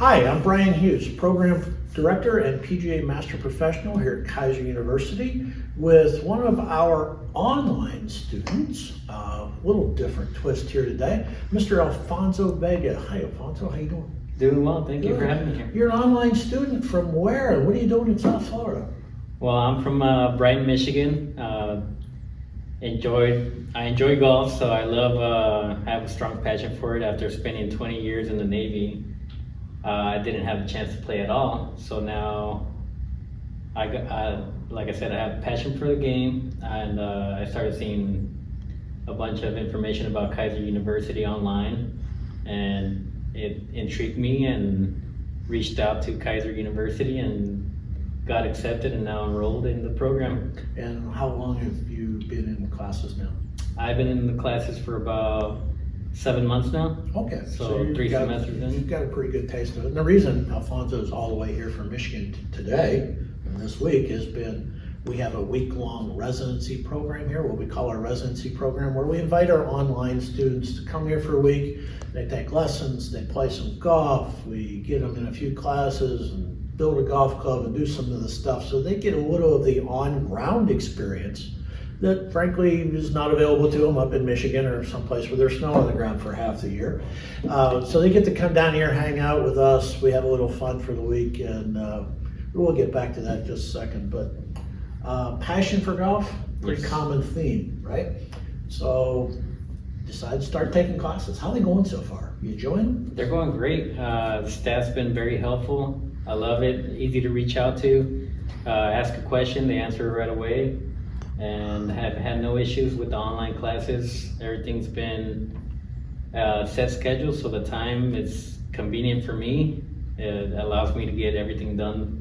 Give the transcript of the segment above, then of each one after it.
Hi, I'm Brian Hughes, Program Director and PGA Master Professional here at Keiser University with one of our online students. A little different twist here today, Mr. Alfonso Vega. Hi, Alfonso, how you doing? Doing well, thank you for having me here. You're an online student from where? What are you doing in South Florida? Well, I'm from Brighton, Michigan. I enjoy golf, so I have a strong passion for it. After spending 20 years in the Navy, I didn't have a chance to play at all. So now, like I said, I have a passion for the game, and I started seeing a bunch of information about Keiser University online, and it intrigued me and reached out to Keiser University and got accepted and now enrolled in the program. And how long have you been in classes now? I've been in the classes for about 7 months now. Okay, so 3 semesters in. You've got a pretty good taste of it. And the reason Alfonso is all the way here from Michigan today and this week has been we have a week-long residency program here, what we call our residency program, where we invite our online students to come here for a week. They take lessons, they play some golf, we get them in a few classes and build a golf club and do some of the stuff so they get a little of the on-ground experience that frankly is not available to them up in Michigan or someplace where there's snow on the ground for half the year. So they get to come down here, hang out with us, we have a little fun for the week, and we'll get back to that in just a second. But passion for golf, pretty common theme, right? So decided to start taking classes. How are they going so far? You enjoying them? They're going great. The staff's been very helpful. I love it, easy to reach out to. Ask a question, they answer it right away, and have had no issues with the online classes. Everything's been set schedule, so the time is convenient for me. It allows me to get everything done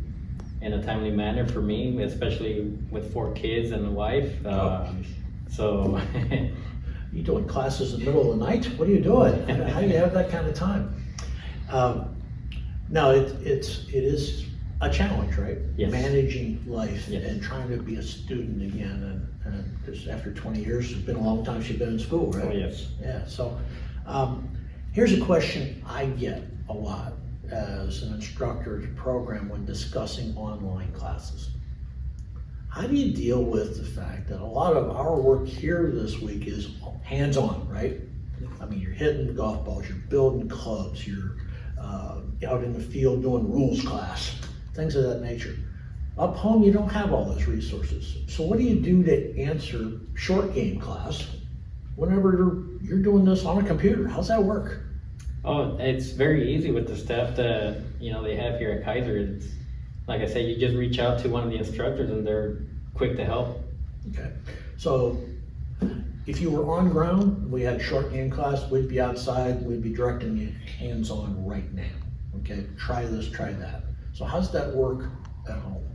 in a timely manner for me, especially with 4 kids and a wife. So You doing classes in the middle of the night? What are you doing? How do you have that kind of time? No, it is a challenge, right? Yes. Managing life Yes. and trying to be a student again, and because after 20 years, it's been a long time she's been in school, right? Oh, yes. Yeah. So here's a question I get a lot as an instructor at a program when discussing online classes. How do you deal with the fact that a lot of our work here this week is hands-on, right? I mean, you're hitting golf balls, you're building clubs, you're out in the field doing rules class, things of that nature. Up home, you don't have all those resources. So what do you do to answer short game class whenever you're doing this on a computer? How's that work? Oh, it's very easy with the staff that they have here at Keiser. It's like I said, you just reach out to one of the instructors and they're quick to help. Okay, so if you were on ground, we had short game class, we'd be outside, we'd be directing you hands-on right now. Okay, try this, try that. So how's that work at home?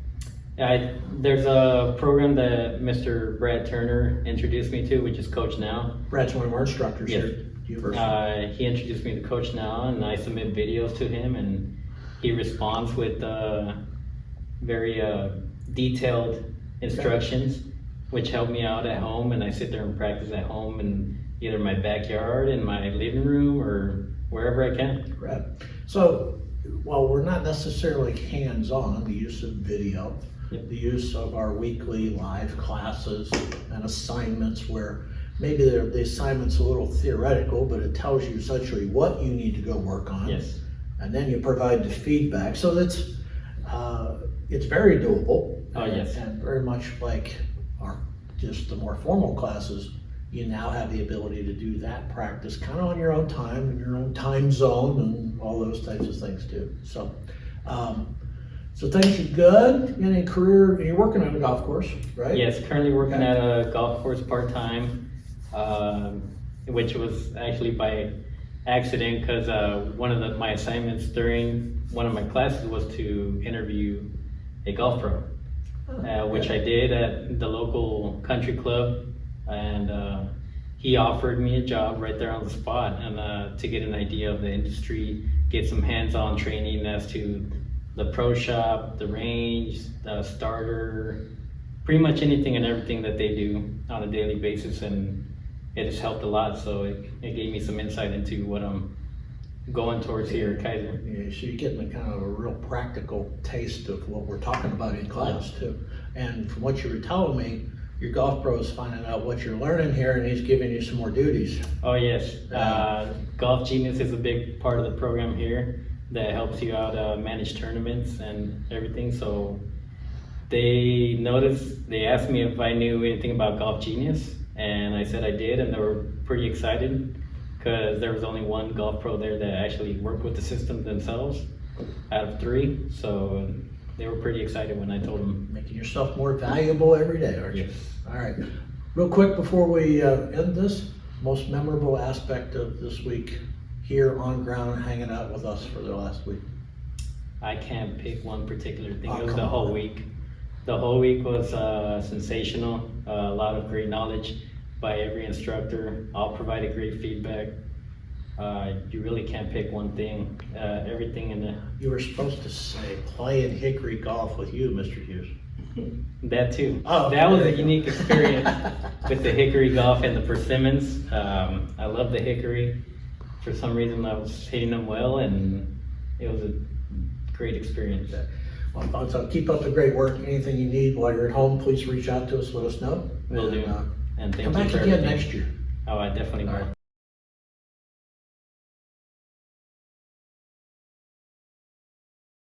There's a program that Mr. Brad Turner introduced me to, which is Coach Now. Brad's one of our instructors Yes. here at the university. He introduced me to Coach Now, and I submit videos to him, and he responds with very detailed instructions, which help me out at home, and I sit there and practice at home in either my backyard, in my living room, or wherever I can. Right. So while we're not necessarily hands-on, the use of video, the use of our weekly live classes and assignments where maybe the assignment's a little theoretical, but it tells you essentially what you need to go work on. Yes. And then you provide the feedback. So that's it's very doable. Oh, yes. And very much like just the more formal classes, you now have the ability to do that practice kind of on your own time, in your own time zone, and all those types of things too. So, so things are good. You got any career? You're working on a golf course, right? Yes, currently working at a golf course part-time, which was actually by accident because one of my assignments during one of my classes was to interview a golf pro, which I did at the local country club, and he offered me a job right there on the spot, and to get an idea of the industry, get some hands-on training as to the pro shop, the range, the starter, pretty much anything and everything that they do on a daily basis, and it has helped a lot. So it gave me some insight into what I'm going towards here at Keiser. Yeah, so you're getting a kind of a real practical taste of what we're talking about in class too. And from what you were telling me, your golf pro is finding out what you're learning here and he's giving you some more duties. Oh yes, Golf Genius is a big part of the program here that helps you out manage tournaments and everything. So they asked me if I knew anything about Golf Genius, and I said I did, and they were pretty excited because there was only one golf pro there that actually worked with the system themselves out of 3. So they were pretty excited when I told them. Making yourself more valuable every day, aren't you? Yes. All right. Real quick before we end this, most memorable aspect of this week here on ground hanging out with us for the last week. I can't pick one particular thing. Oh, It was come the whole on. week. The whole week was sensational. A lot of great knowledge by every instructor. All provided great feedback. You really can't pick one thing. Everything in the You were supposed to say playing hickory golf with you, Mr. Hughes. that too. Oh, That was there a you go. unique experience with the hickory golf and the persimmons. I love the hickory. For some reason, I was hitting them well, and it was a great experience. Well, Alfonso, keep up the great work. Anything you need while you're at home, please reach out to us, let us know. Will do. And, And thank come you back for again everything. next year. Oh, I definitely will. All right.